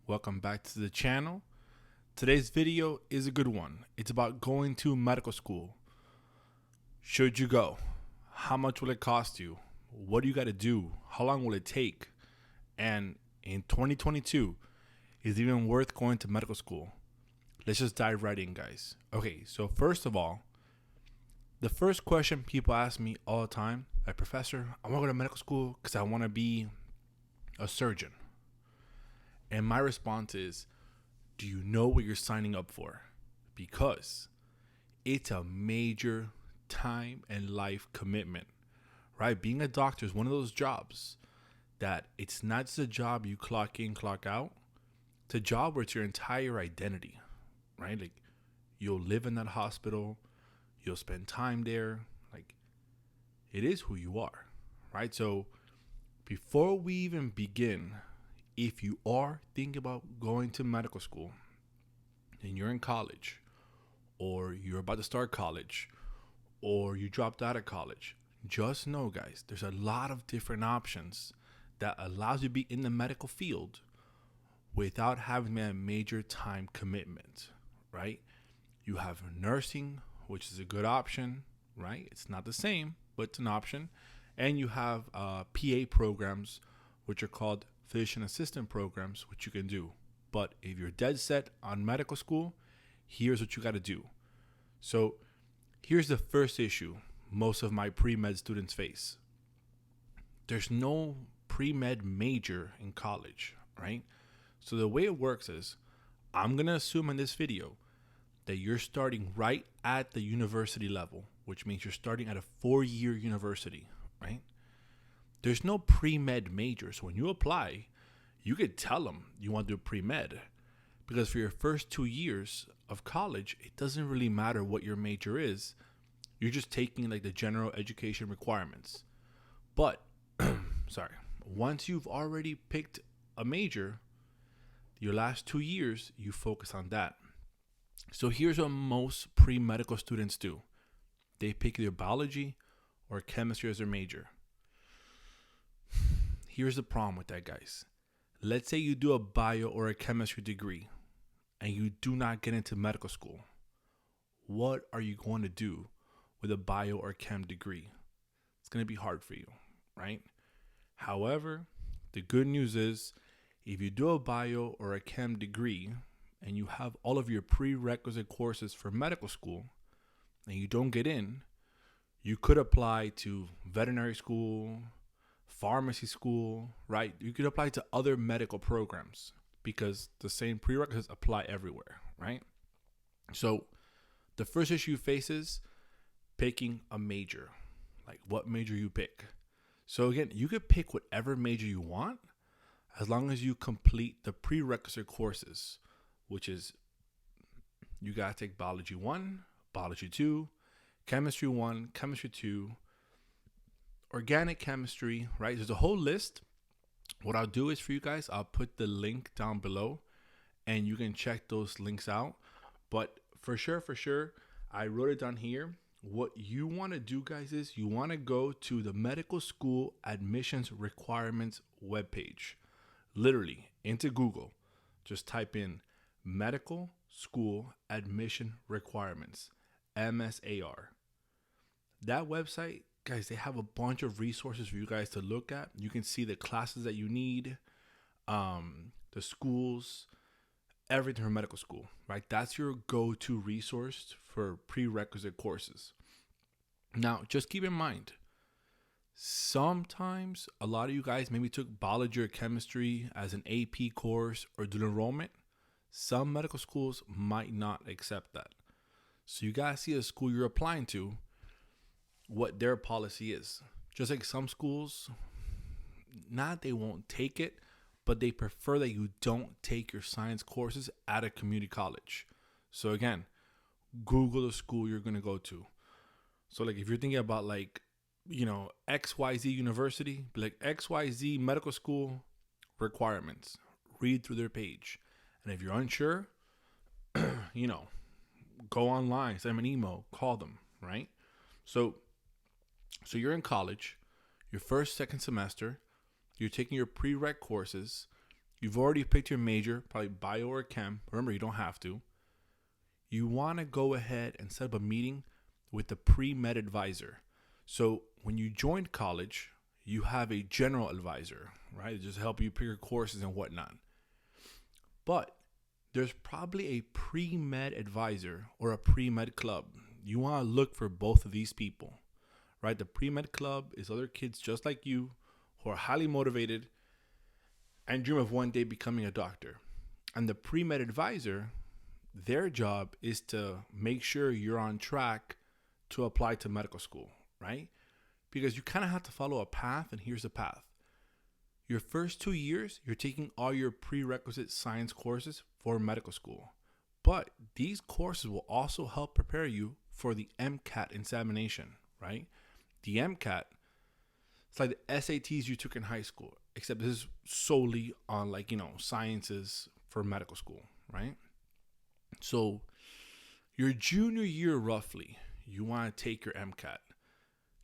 Welcome back to the channel. Today's video is a good one. It's about going to medical school. Should you go? How much will it cost you? What do you got to do? How long will it take? And in 2022, is it even worth going to medical school? Let's just dive right in, guys. Okay, so first of all, the first question people ask me all the time, like, Professor, I want to go to medical school because I want to be a surgeon. And my response is, do you know what you're signing up for? Because it's a major time and life commitment, right? Being a doctor is one of those jobs that it's not just a job you clock in, clock out. It's a job where it's your entire identity, right? Like, you'll live in that hospital, you'll spend time there. Like, it is who you are, right? So before we even begin, if you are thinking about going to medical school and you're in college, or you're about to start college, or you dropped out of college, just know, guys, there's a lot of different options that allows you to be in the medical field without having a major time commitment, right? You have nursing, which is a good option, right? It's not the same, but it's an option. And you have PA programs, which are called physician assistant programs, which you can do. But if you're dead set on medical school, here's what you got to do. So here's the first issue most of my pre-med students face. There's no pre-med major in college, right? So the way it works is, I'm going to assume in this video that you're starting right at the university level, which means you're starting at a 4-year university, right? There's no pre-med major. So when you apply, you could tell them you want to do pre-med, because for your first 2 years of college, it doesn't really matter what your major is. You're just taking like the general education requirements. But, once you've already picked a major, your last 2 years, you focus on that. So here's what most pre-medical students do. They pick either biology or chemistry as their major. Here's the problem with that, guys. Let's say you do a bio or a chemistry degree and you do not get into medical school. What are you going to do with a bio or chem degree? It's going to be hard for you, right? However, the good news is, if you do a bio or a chem degree and you have all of your prerequisite courses for medical school and you don't get in, you could apply to veterinary school, pharmacy school, right? You could apply to other medical programs because the same prerequisites apply everywhere, right? So the first issue you face is picking a major, like what major you pick. So again, you could pick whatever major you want as long as you complete the prerequisite courses, which is you got to take biology 1, biology 2, chemistry 1, chemistry 2, organic chemistry, right? There's a whole list. What I'll do is, for you guys, I'll put the link down below and you can check those links out. But for sure, I wrote it down here. What you want to do, guys, is you want to go to the medical school admissions requirements webpage. Literally into Google, just type in medical school admission requirements, MSAR. That website, guys, they have a bunch of resources for you guys to look at. You can see the classes that you need, the schools, everything for medical school, right? That's your go-to resource for prerequisite courses. Now, just keep in mind, sometimes a lot of you guys maybe took biology or chemistry as an AP course or dual enrollment. Some medical schools might not accept that. So you guys see the school you're applying to, what their policy is. Just like some schools, not they won't take it, but they prefer that you don't take your science courses at a community college. So again, Google the school you're going to go to. So like if you're thinking about like, XYZ university, like XYZ medical school requirements, read through their page. And if you're unsure, go online, send them an email, call them, right? So you're in college, your first, second semester, you're taking your prereq courses, You've already picked your major, probably bio or chem. Remember, you don't have to. You want to go ahead and set up a meeting with the PreMed Advisor. So when you join college, you have a general advisor, right? Just help you pick your courses and whatnot. But there's probably a PreMed Advisor or a PreMed Club. You want to look for both of these people, right? The PreMed Club is other kids just like you who are highly motivated and dream of one day becoming a doctor. And the PreMed Advisor, their job is to make sure you're on track to apply to medical school, right? Because you kind of have to follow a path, and here's the path. Your first 2 years, you're taking all your prerequisite science courses for medical school. But these courses will also help prepare you for the MCAT examination, right? The MCAT, it's like the SATs you took in high school, except this is solely on sciences for medical school, right? So your junior year, roughly, you want to take your MCAT.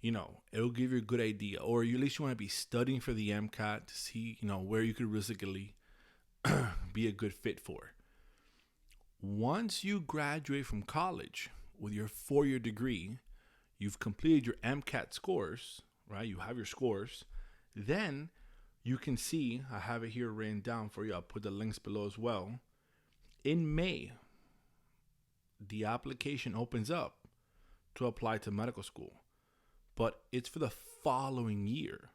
It'll give you a good idea, or at least you want to be studying for the MCAT to see, where you could realistically be a good fit for. Once you graduate from college with your 4-year degree, you've completed your MCAT scores, right? You have your scores. Then you can see, I have it here written down for you. I'll put the links below as well. In May, the application opens up to apply to medical school, but it's for the following year.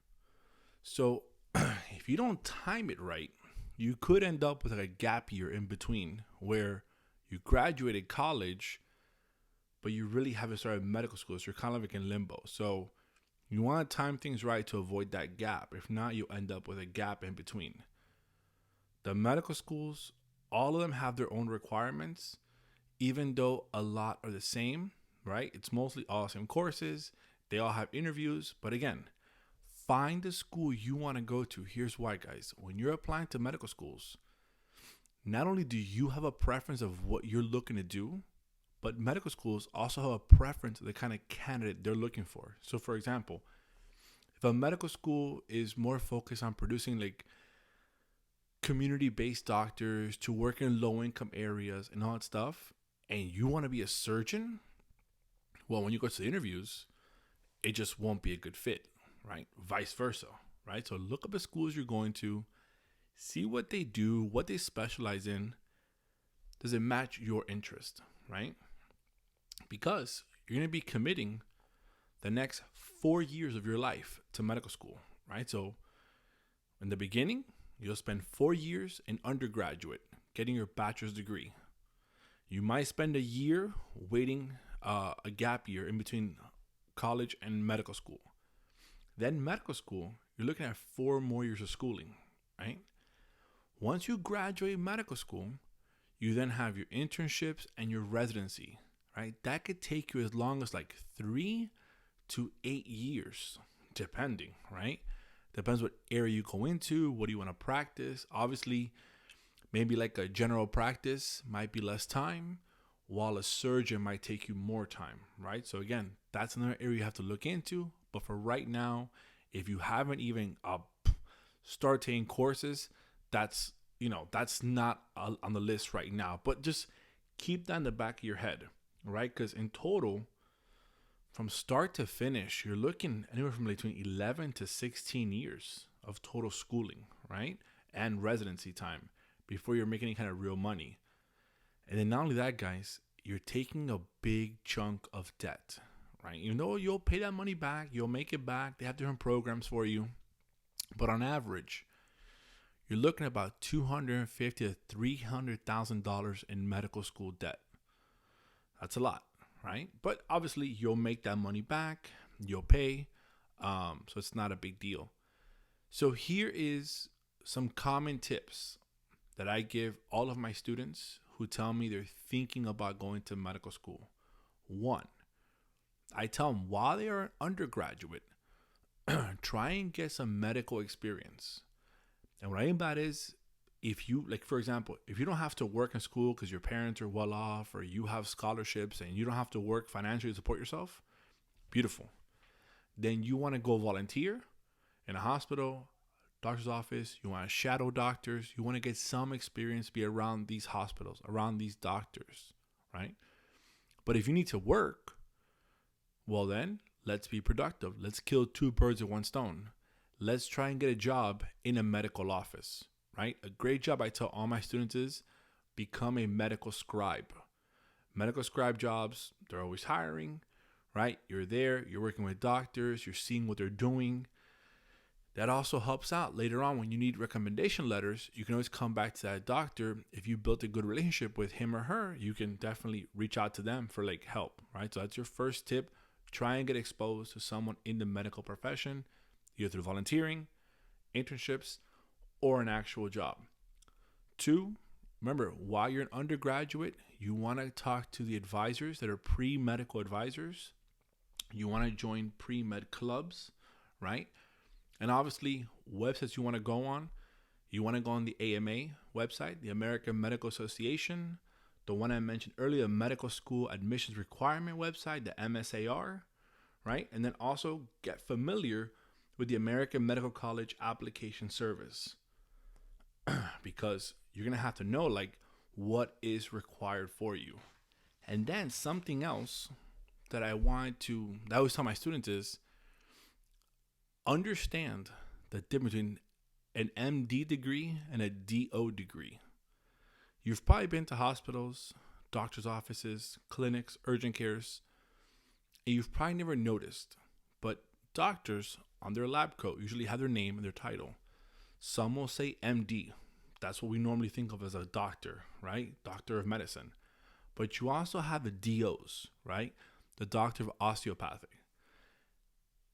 So if you don't time it right, you could end up with a gap year in between where you graduated college, but you really haven't started medical school. So you're kind of like in limbo. So you want to time things right to avoid that gap. If not, you end up with a gap in between. The medical schools, all of them have their own requirements, even though a lot are the same, right? It's mostly all the same courses. They all have interviews. But again, find the school you want to go to. Here's why, guys. When you're applying to medical schools, not only do you have a preference of what you're looking to do, but medical schools also have a preference of the kind of candidate they're looking for. So, for example, if a medical school is more focused on producing community-based doctors to work in low-income areas and all that stuff, and you want to be a surgeon, well, when you go to the interviews, it just won't be a good fit, right? Vice versa, right? So look up the schools you're going to, see what they do, what they specialize in. Does it match your interest, right? Because you're going to be committing the next 4 years of your life to medical school, right? So in the beginning, you'll spend 4 years in undergraduate getting your bachelor's degree. You might spend a year waiting a gap year in between college and medical school. Then medical school, you're looking at 4 more years of schooling, right? Once you graduate medical school, you then have your internships and your residency, right? That could take you as long as 3 to 8 years, depending, right? Depends what area you go into, what do you want to practice. Obviously, maybe a general practice might be less time, while a surgeon might take you more time, right? So again, that's another area you have to look into. But for right now, if you haven't even started taking courses, that's not on the list right now. But just keep that in the back of your head, right? Because in total, from start to finish, you're looking anywhere from between 11 to 16 years of total schooling, right? And residency time before you're making any kind of real money. And then not only that, guys, you're taking a big chunk of debt, right? You know, you'll pay that money back. You'll make it back. They have different programs for you. But on average, you're looking at about $250,000 to $300,000 in medical school debt. That's a lot, right? But obviously, you'll make that money back. You'll pay. So it's not a big deal. So here is some common tips that I give all of my students who tell me they're thinking about going to medical school. 1, I tell them while they are an undergraduate, try and get some medical experience. And what I mean by that is, if you, for example, if you don't have to work in school because your parents are well off or you have scholarships and you don't have to work financially to support yourself, beautiful. Then you want to go volunteer in a hospital, doctor's office. You want to shadow doctors. You want to get some experience, be around these hospitals, around these doctors, right? But if you need to work, well then, let's be productive. Let's kill two birds with one stone. Let's try and get a job in a medical office, right? A great job I tell all my students is become a medical scribe. Medical scribe jobs, they're always hiring, right? You're there, you're working with doctors, you're seeing what they're doing. That also helps out later on when you need recommendation letters. You can always come back to that doctor. If you built a good relationship with him or her, you can definitely reach out to them for like help, right? So that's your first tip. Try and get exposed to someone in the medical profession, either through volunteering, internships, or an actual job. 2, remember, while you're an undergraduate, you want to talk to the advisors that are pre-medical advisors. You want to join pre-med clubs, right? And obviously, websites you want to go on. You want to go on the AMA website, the American Medical Association, the one I mentioned earlier, Medical School Admissions Requirement website, the MSAR, right? And then also get familiar with the American Medical College Application Service because you're going to have to know like what is required for you. And then something else that I always tell my students is understand the difference between an MD degree and a DO degree. You've probably been to hospitals, doctor's offices, clinics, urgent cares, and you've probably never noticed, but doctors on their lab coat usually have their name and their title. Some will say MD. That's what we normally think of as a doctor, right? Doctor of medicine. But you also have the DOs, right? The doctor of osteopathy.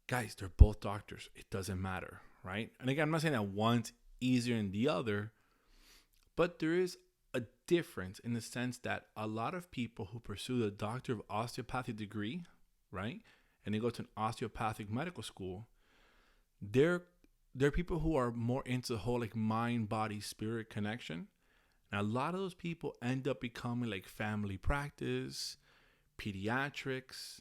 Guys, they're both doctors. It doesn't matter, right? And again, I'm not saying that one's easier than the other, but there is a difference in the sense that a lot of people who pursue the doctor of osteopathy degree, right, and they go to an osteopathic medical school, they're people who are more into the whole like mind, body, spirit connection. And a lot of those people end up becoming like family practice, pediatrics,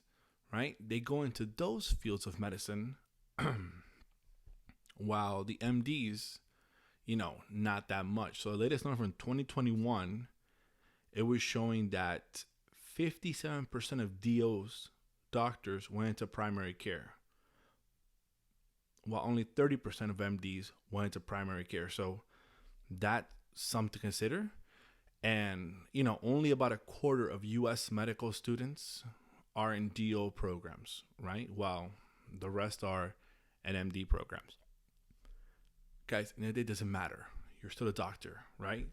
right? They go into those fields of medicine while the MDs, not that much. So the latest number from 2021, it was showing that 57% of DOs, doctors, went into primary care, while only 30% of MDs went into primary care. So that's something to consider. And, only about a quarter of U.S. medical students are in DO programs, right? While the rest are in MD programs. Guys, it doesn't matter. You're still a doctor, right?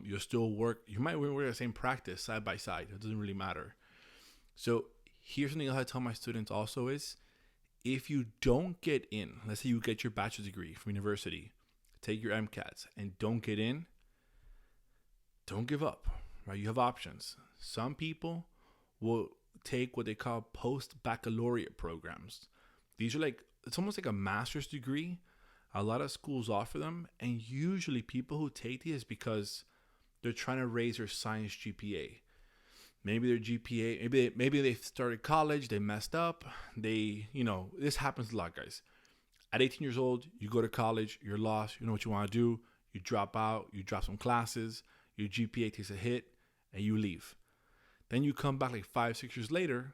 You'll still work. You might work in the same practice side by side. It doesn't really matter. So here's something I tell my students also is, if you don't get in, let's say you get your bachelor's degree from university, take your MCATs and don't get in, don't give up, right? You have options. Some people will take what they call post-baccalaureate programs. These are it's almost like a master's degree. A lot of schools offer them, and usually people who take these because they're trying to raise their science GPA. Maybe their GPA, maybe they started college, they messed up. This happens a lot, guys. At 18 years old, you go to college, you're lost, you know what you want to do, you drop out, you drop some classes, your GPA takes a hit, and you leave. Then you come back 5-6 years later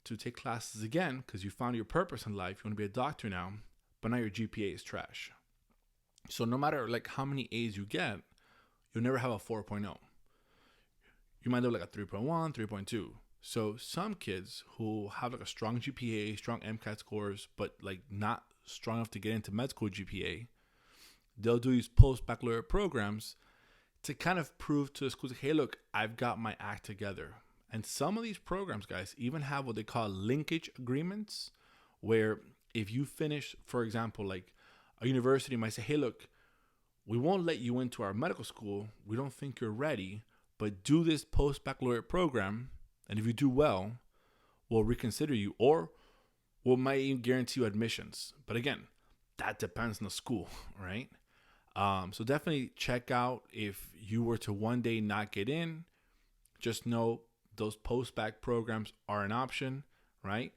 to take classes again because you found your purpose in life. You want to be a doctor now, but now your GPA is trash. So no matter how many A's you get, you'll never have a 4.0. You might have a 3.1, 3.2. So some kids who have a strong GPA, strong MCAT scores, but not strong enough to get into med school GPA, they'll do these post-baccalaureate programs to kind of prove to the schools, hey, look, I've got my act together. And some of these programs, guys, even have what they call linkage agreements, where if you finish, for example, a university might say, hey, look, we won't let you into our medical school. We don't think you're ready, but do this post-baccalaureate program. And if you do well, we'll reconsider you, or we might even guarantee you admissions. But again, that depends on the school, right? So definitely check out if you were to one day not get in. Just know those post-bac programs are an option, right?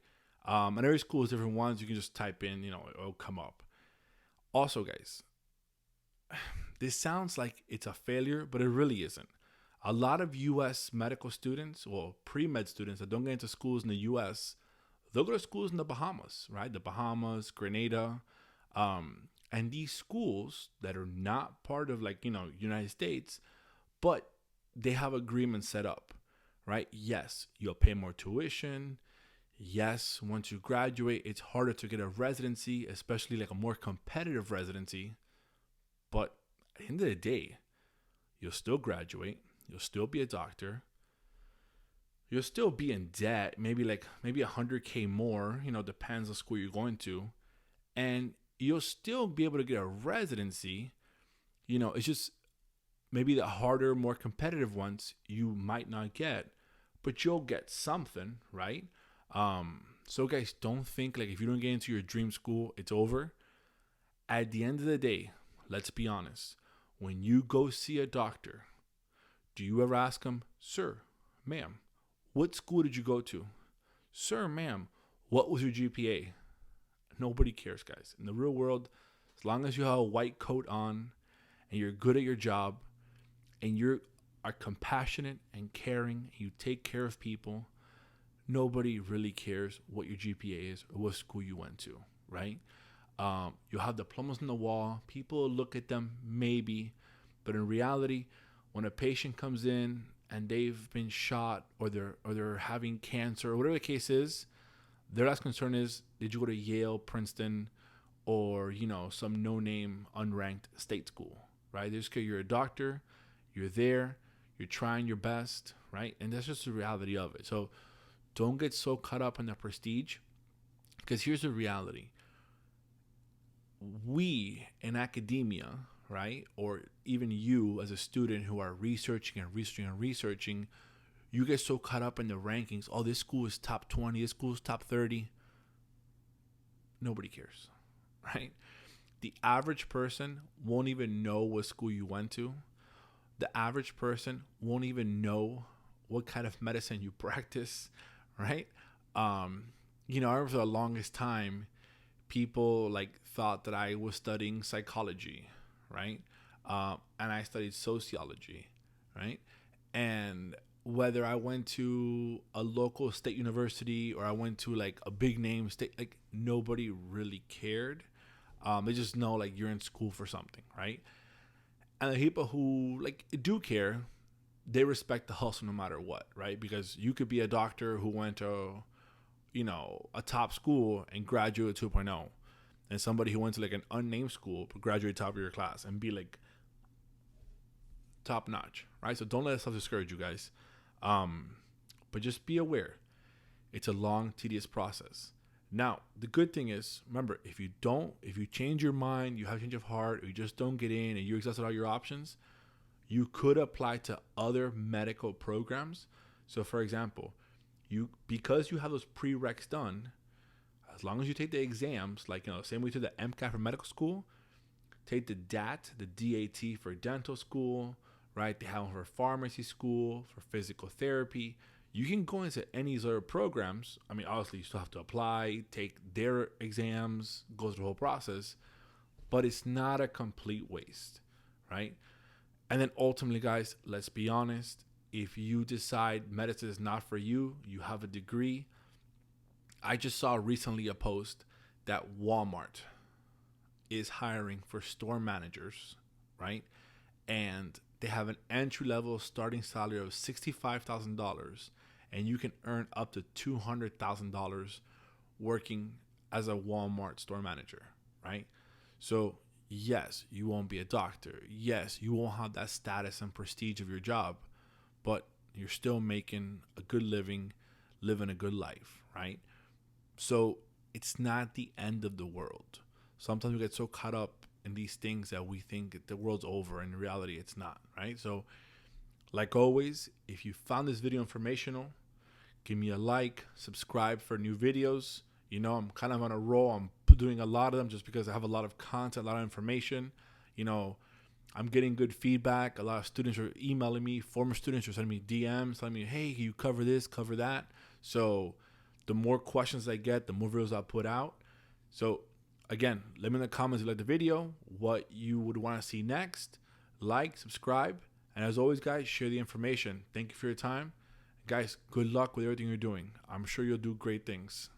And every school has different ones. You can just type in, it'll come up. Also, guys, this sounds like it's a failure, but it really isn't. A lot of U.S. medical students, well, pre-med students that don't get into schools in the U.S., they'll go to schools in the Bahamas, right? The Bahamas, Grenada, and these schools that are not part of United States, but they have agreements set up, right? Yes, you'll pay more tuition. Yes, once you graduate, it's harder to get a residency, especially like a more competitive residency. But at the end of the day, you'll still graduate. You'll still be a doctor. You'll still be in debt, maybe 100K more, depends on school you're going to. And you'll still be able to get a residency. It's just maybe the harder, more competitive ones you might not get, but you'll get something, right? So guys, don't think like if you don't get into your dream school, it's over. At the end of the day, let's be honest. When you go see a doctor, do you ever ask him, sir, ma'am, what school did you go to? Sir, ma'am, what was your GPA? Nobody cares, guys. In the real world, as long as you have a white coat on and you're good at your job and you are compassionate and caring and you take care of people, nobody really cares what your GPA is or what school you went to, right? You'll have diplomas on the wall. People look at them maybe, but in reality, when a patient comes in and they've been shot or they're having cancer or whatever the case is, their last concern is, did you go to Yale, Princeton, or some no-name unranked state school, right? They just care you're a doctor, you're there, you're trying your best, right? And that's just the reality of it. So don't get so caught up in the prestige, because here's the reality. We in academia, right, or even you as a student who are researching, you get so caught up in the rankings. Oh, this school is top 20, this school is top 30. Nobody cares, right? The average person won't even know what school you went to. The average person won't even know what kind of medicine you practice, right? I remember for the longest time, people thought that I was studying psychology, right? And I studied sociology, right? And whether I went to a local state university or I went to a big name state, nobody really cared. They just know you're in school for something, right? And the people who do care, they respect the hustle no matter what, right? Because you could be a doctor who went to, a top school and graduate 2.0, and somebody who went to an unnamed school but graduate top of your class and be top notch, right? So don't let yourself discourage you guys. But just be aware, it's a long, tedious process. Now, the good thing is, remember, if you change your mind, you have a change of heart, or you just don't get in and you exhausted all your options, you could apply to other medical programs. So for example, because you have those prereqs done, as long as you take the exams, same way to the MCAT for medical school, take the DAT, the DAT for dental school, right? They have them for pharmacy school, for physical therapy. You can go into any of these other programs. I mean, obviously, you still have to apply, take their exams, go through the whole process, but it's not a complete waste, right? And then ultimately, guys, let's be honest. If you decide medicine is not for you, you have a degree. I just saw recently a post that Walmart is hiring for store managers, right? And they have an entry-level starting salary of $65,000, and you can earn up to $200,000 working as a Walmart store manager, right? So yes, you won't be a doctor. Yes, you won't have that status and prestige of your job, but you're still making a good living, living a good life, right? So it's not the end of the world. Sometimes we get so caught up in these things that we think the world's over, and in reality it's not, right? So like always, if you found this video informational, give me a like, subscribe for new videos. I'm kind of on a roll. I'm doing a lot of them just because I have a lot of content, a lot of information. I'm getting good feedback. A lot of students are emailing me, former students are sending me DMs, telling me, hey, can you cover this, cover that? So the more questions I get, the more videos I'll put out. So Again, let me in the comments if you like the video, what you would want to see next. Like, subscribe, and as always, guys, share the information. Thank you for your time. Guys, good luck with everything you're doing. I'm sure you'll do great things.